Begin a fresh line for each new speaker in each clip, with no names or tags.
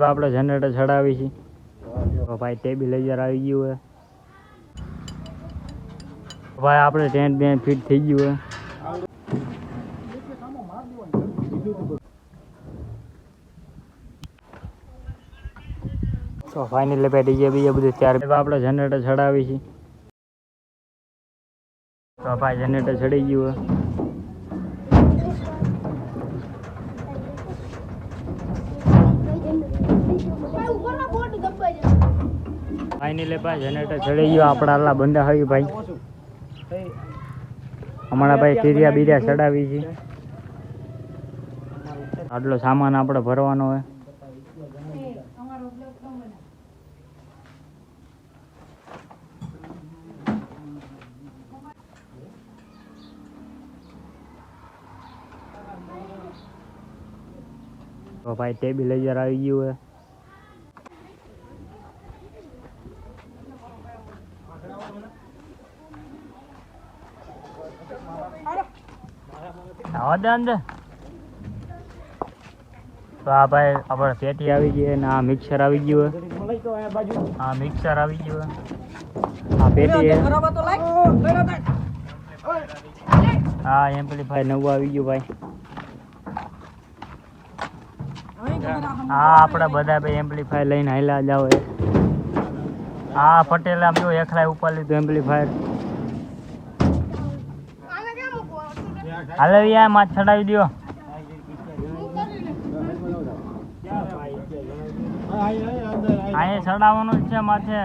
આપણે જનરેટર ચડાવી છે તો ભાઈ સ્ટેબિલાઇઝર આવી ગયું હે ભાઈ આપણે ટેન્ટ બેન્ટ ફિટ થઈ ગયું હે તો ફાઇનલી ભાઈ ડીજે બીજે બધું ત્યારે આપણે જનરેટર ચડાવી છે તો ભાઈ જનરેટર ચડી ગયું હે ફાઇનલી ભાઈ જનરેટર ચડી ગયું આપણા આટલા બંદા હોય ભાઈ હમણાં ભાઈ ટીરિયા બીરિયા ચડાવી છે આટલો સામાન આપણે ભરવાનો હોય તો ભાઈ સ્ટેબિલાઇઝર આવી ગયું હે આવા દે અંદર તો આ ભાઈ આપણે પેટી આવી ગઈ ને આ મિક્સર આવી ગયું હે આ મિક્સર આવી ગયું હે આ પેટી હે હા એમ્પ્લીફાયર નવું આવી ગયું ભાઈ હા આપણે બધા ભાઈ એમ્પ્લીફાયર લઈને હાલ્યા જાવ હા પટેલ આમ જો એકલા ઉપર લીધું એમ્પ્લીફાયર હાલે યાર માથ ચડાવી દો અહીંયા ચડાવવાનું જ છે માથે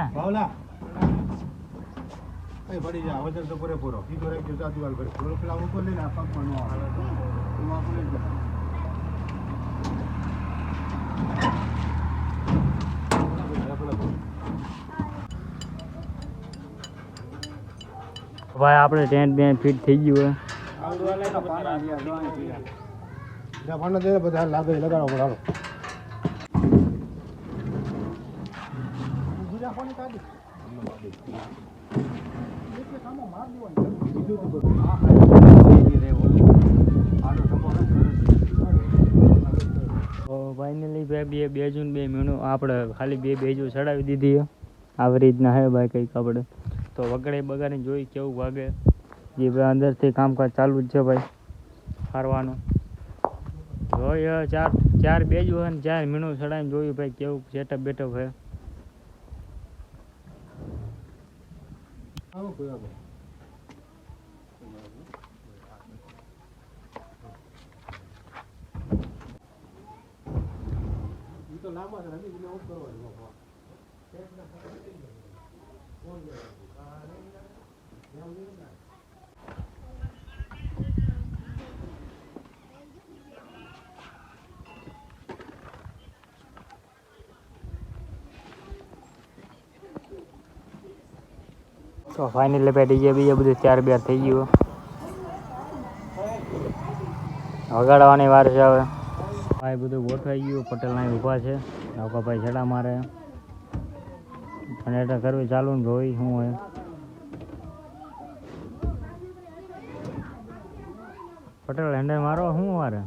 ભાઈ આપણે ટેન્ટ બેન્ટ ફિટ થઈ ગયું હે
બધા લાગે લગાડો બરાબર
ફાઇનલી ભાઈ બેજું 2 મિનિટ આપણે ખાલી બે બેજુ ચડાવી દીધી આવી રીતના હે ભાઈ કંઈક આપણે તો વગડે બગાડીને જોઈ કેવું વાગે જે ભાઈ અંદરથી કામકાજ ચાલુ જ છે ભાઈ ફરવાનું જોઈ ચાર બેજુ હે ને 4 મિનિટ ચડાવીને જોયું ભાઈ કેવું સેટઅપ બેટઅપ હે
તો લાંબા છે રમી આઉટ કરવાનું
તો ફાઇનલી ભાઈ ડીજે બીજે બધું 4 થઈ ગયું વગાડવાની વાર છે હવે ભાઈ બધું ગોઠવાઈ ગયું પટેલ ના ઊભા છે નૌકા ભાઈ છેડા મારે જનરેટર કરવી ચાલુ ને ભાઈ શું હોય પટેલ હેન્ડલ મારો શું મારે